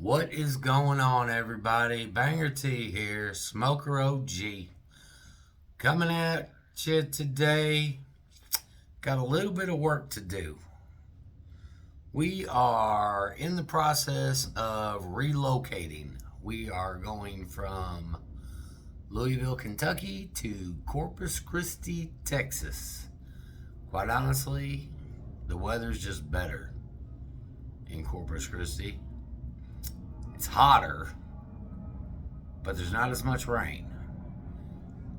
What is going on, everybody? Banger T here, Smoker OG, coming at you today. Got a little bit of work to do. We are in the process of relocating. We are going from Louisville, Kentucky to Corpus Christi, Texas. Quite honestly, the weather's just better in Corpus Christi. It's hotter, but there's not as much rain.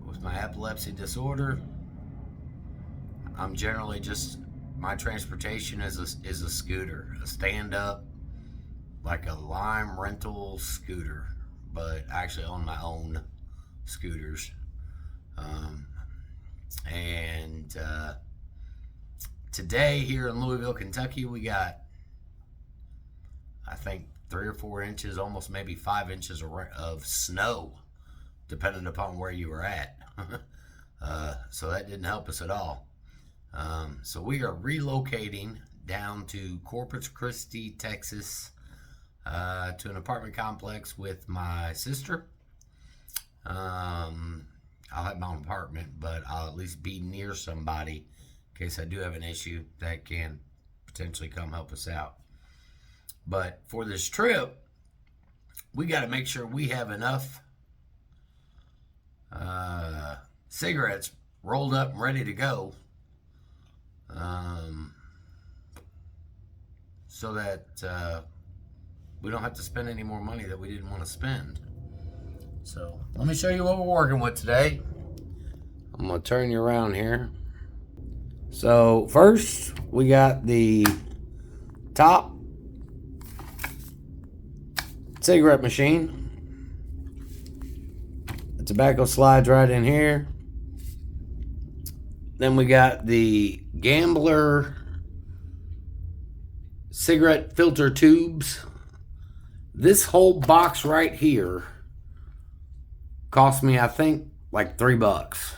With my epilepsy disorder, I'm generally just, my transportation is a scooter, a stand-up, like a Lime rental scooter, but I actually own my own scooters. And today here in Louisville, Kentucky, we got, I think, 3 or 4 inches, almost maybe 5 inches of snow, depending upon where you were at. So that didn't help us at all. So we are relocating down to Corpus Christi, Texas, to an apartment complex with my sister. I'll have my own apartment, but I'll at least be near somebody in case I do have an issue that can potentially come help us out. But for this trip, we got to make sure we have enough cigarettes rolled up and ready to go, so that we don't have to spend any more money that we didn't want to spend. So let me show you what we're working with today. I'm going to turn you around here. So first, we got the top cigarette machine. The tobacco slides right in here. Then we got the Gambler cigarette filter tubes. This whole box right here cost me, I think, like $3.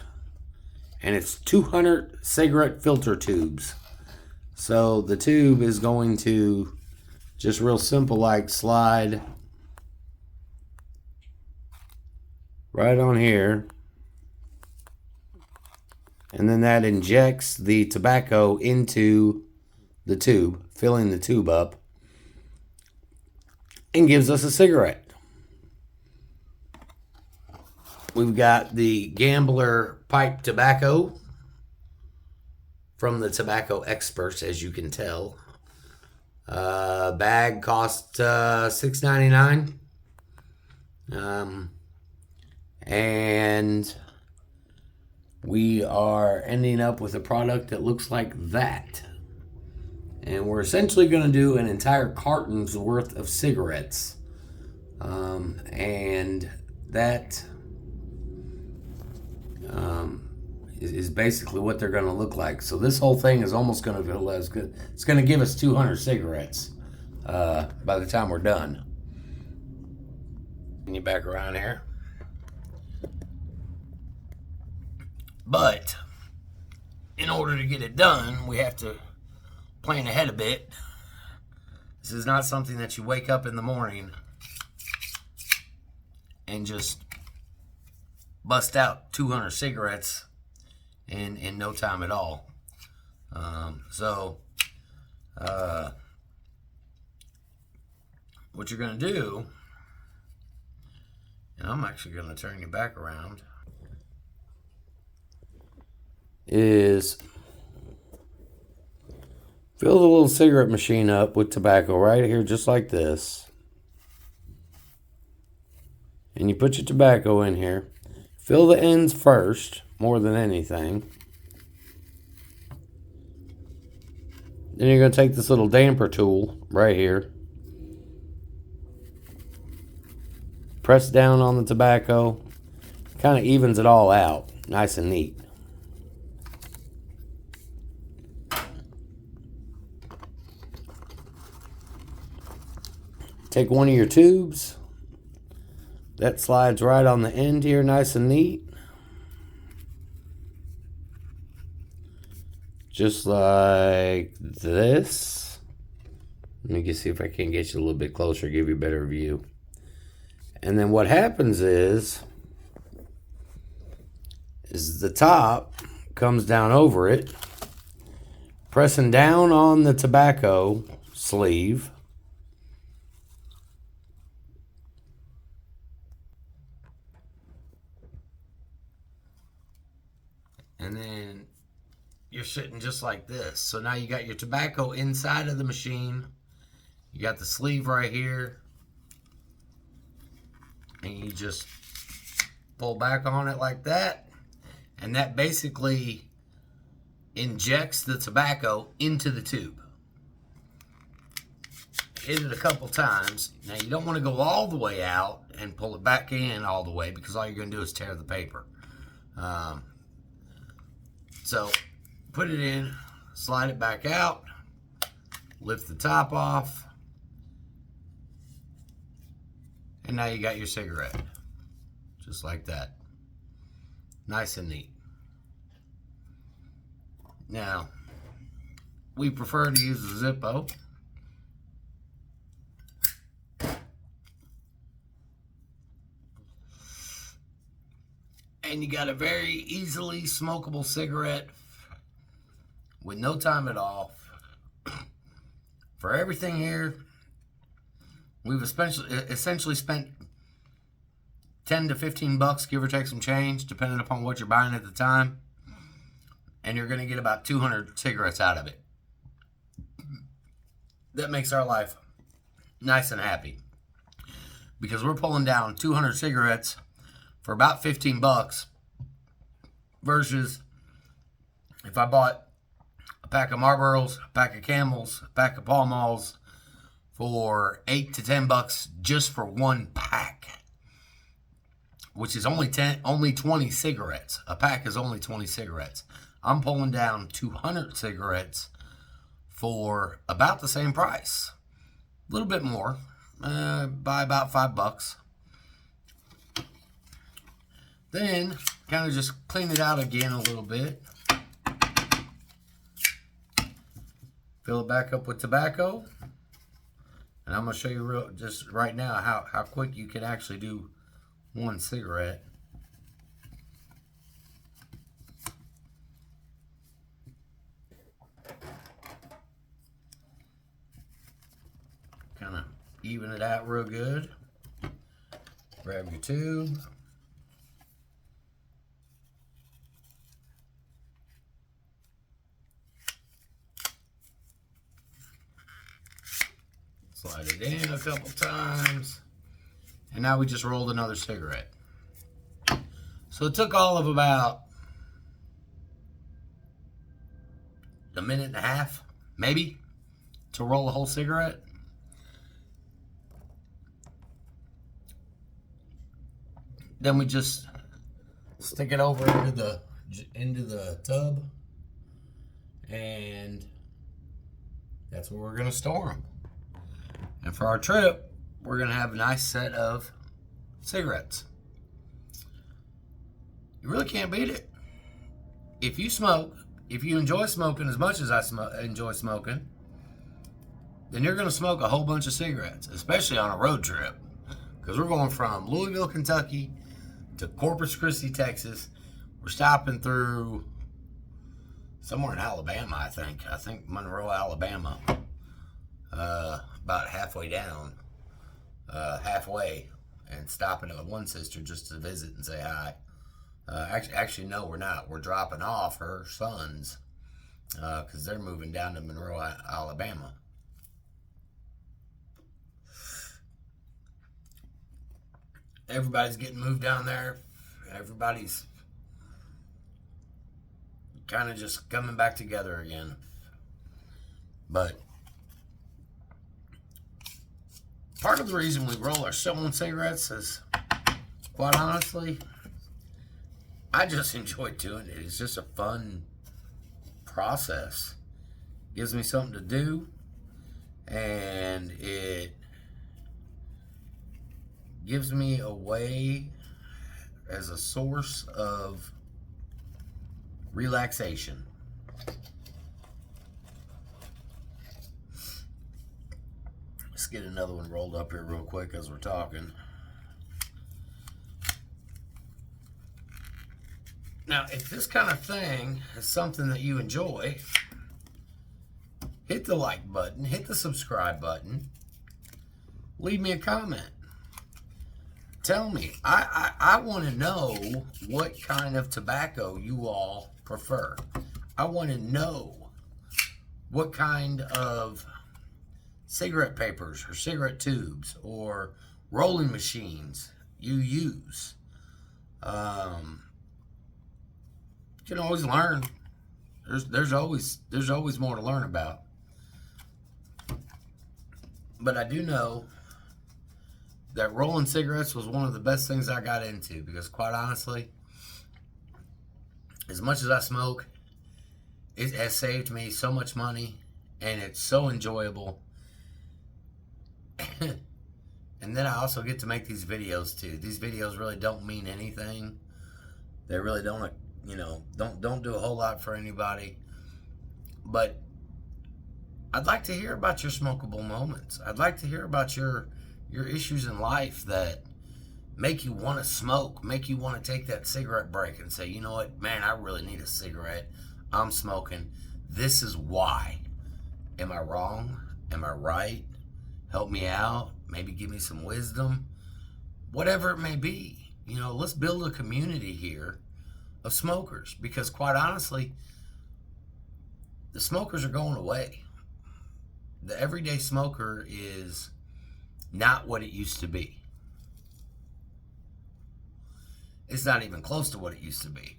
And it's 200 cigarette filter tubes. So the tube is going to just real simple, like slide right on here, and then that injects the tobacco into the tube, filling the tube up, and gives us a cigarette. We've got the Gambler pipe tobacco from the tobacco experts, as you can tell. Bag cost $6.99. And we are ending up with a product that looks like that. And we're essentially going to do an entire carton's worth of cigarettes. And that is basically what they're going to look like. So this whole thing is almost going to feel as good. It's going to give us 200 cigarettes by the time we're done. Bring you back around here. But in order to get it done, we have to plan ahead a bit. This is not something that you wake up in the morning and just bust out 200 cigarettes in no time at all. What you're going to do, and I'm actually going to turn you back around, is fill the little cigarette machine up with tobacco right here, just like this. And you put your tobacco in here. Fill the ends first, more than anything. Then you're going to take this little damper tool right here. Press down on the tobacco. Kind of evens it all out. Nice and neat. Take one of your tubes. That slides right on the end here, nice and neat. Just like this. Let me see if I can get you a little bit closer, give you a better view. And then what happens is the top comes down over it, pressing down on the tobacco sleeve. And then you're sitting just like this. So now you got your tobacco inside of the machine. You got the sleeve right here. And you just pull back on it like that. And that basically injects the tobacco into the tube. Hit it a couple times. Now you don't want to go all the way out and pull it back in all the way, because all you're going to do is tear the paper. So put it in, slide it back out, lift the top off, and now you got your cigarette. Just like that. Nice and neat. Now, we prefer to use the Zippo. And you got a very easily smokable cigarette with no time at all. For everything here, we've essentially spent 10 to 15 bucks, give or take some change, depending upon what you're buying at the time. And you're going to get about 200 cigarettes out of it. That makes our life nice and happy, because we're pulling down 200 cigarettes for about 15 bucks, versus if I bought a pack of Marlboros, a pack of Camels, a pack of Pall Malls for 8 to 10 bucks just for one pack, which is only 20 cigarettes. A pack is only 20 cigarettes. I'm pulling down 200 cigarettes for about the same price. A little bit more, by about 5 bucks. Then, kind of just clean it out again a little bit. Fill it back up with tobacco. And I'm going to show you just right now how quick you can actually do one cigarette. Kind of even it out real good. Grab your tube. Slide it in a couple times. And now we just rolled another cigarette. So it took all of about a minute and a half, maybe, to roll a whole cigarette. Then we just stick it over into the tub, and that's where we're gonna store them. And for our trip, we're gonna have a nice set of cigarettes. You really can't beat it. If you smoke, if you enjoy smoking as much as I enjoy smoking, then you're gonna smoke a whole bunch of cigarettes, especially on a road trip. Because we're going from Louisville, Kentucky to Corpus Christi, Texas. We're stopping through somewhere in Alabama, I think. I think Monroe, Alabama. About halfway down, halfway, and stopping at one sister just to visit and say hi. Actually, no, we're not. We're dropping off her sons because they're moving down to Monroe, Alabama. Everybody's getting moved down there. Everybody's kind of just coming back together again. But part of the reason we roll our stolen cigarettes is, quite honestly, I just enjoy doing it. It's just a fun process. Gives me something to do, and it gives me a way as a source of relaxation. get another one rolled up here real quick as we're talking. Now, if this kind of thing is something that you enjoy, hit the like button, hit the subscribe button, leave me a comment. Tell me. I want to know what kind of tobacco you all prefer. I want to know what kind of cigarette papers or cigarette tubes or rolling machines you use. You can always learn. There's always more to learn about. But I do know that rolling cigarettes was one of the best things I got into, because quite honestly, as much as I smoke, it has saved me so much money, and it's so enjoyable. And then I also get to make these videos too. These videos really don't mean anything. They really don't, don't do a whole lot for anybody. But I'd like to hear about your smokable moments. I'd like to hear about your issues in life that make you want to smoke, make you want to take that cigarette break and say, you know what, man, I really need a cigarette. I'm smoking. This is why. Am I wrong? Am I right? Help me out. Maybe give me some wisdom. Whatever it may be. Let's build a community here of smokers, because quite honestly, the smokers are going away. The everyday smoker is not what it used to be. It's not even close to what it used to be.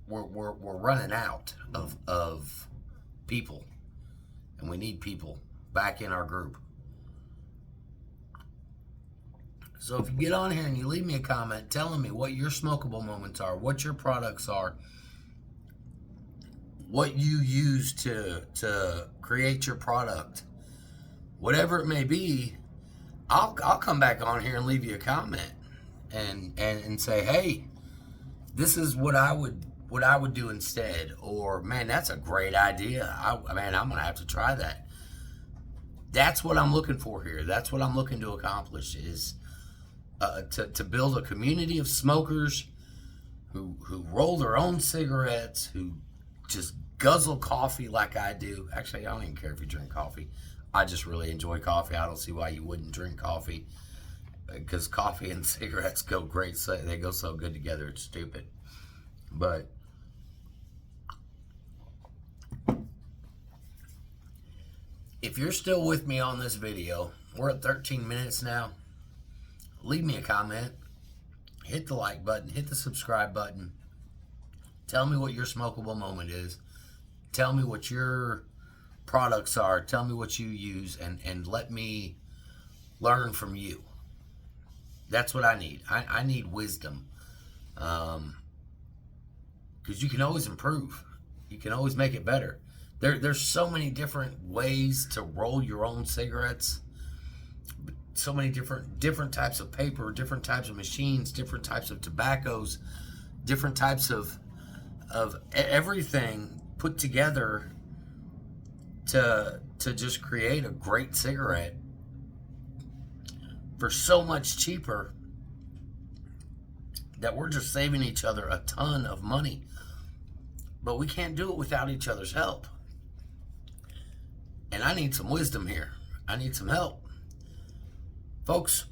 We're running out of people, and we need people back in our group. So if you get on here and you leave me a comment telling me what your smokable moments are, what your products are, what you use to create your product, whatever it may be, I'll come back on here and leave you a comment and say, hey, this is what I would do instead, or man, that's a great idea. I'm gonna have to try that. That's what I'm looking for here. That's what I'm looking to accomplish, is to build a community of smokers who roll their own cigarettes, who just guzzle coffee like I do. Actually, I don't even care if you drink coffee. I just really enjoy coffee. I don't see why you wouldn't drink coffee, because coffee and cigarettes go great. So they go so good together. It's stupid. But if you're still with me on this video, we're at 13 minutes now. Leave me a comment. Hit the like button. Hit the subscribe button. Tell me what your smokable moment is. Tell me what your products are. Tell me what you use, and let me learn from you. That's what I need. I need wisdom. Because you can always improve. You can always make it better. There's so many different ways to roll your own cigarettes. So many different types of paper, different types of machines, different types of tobaccos, different types of everything put together to just create a great cigarette for so much cheaper that we're just saving each other a ton of money. But we can't do it without each other's help. And I need some wisdom here. I need some help. Folks,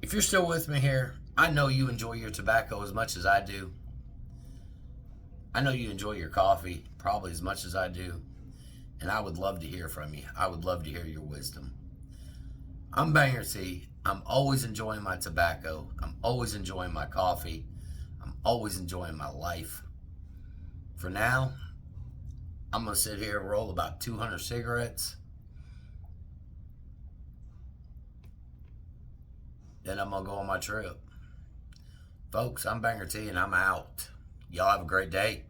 if you're still with me here, I know you enjoy your tobacco as much as I do. I know you enjoy your coffee probably as much as I do. And I would love to hear from you. I would love to hear your wisdom. I'm Banger T. I'm always enjoying my tobacco. I'm always enjoying my coffee. I'm always enjoying my life. For now, I'm going to sit here and roll about 200 cigarettes. Then I'm going to go on my trip. Folks, I'm Banger T, and I'm out. Y'all have a great day.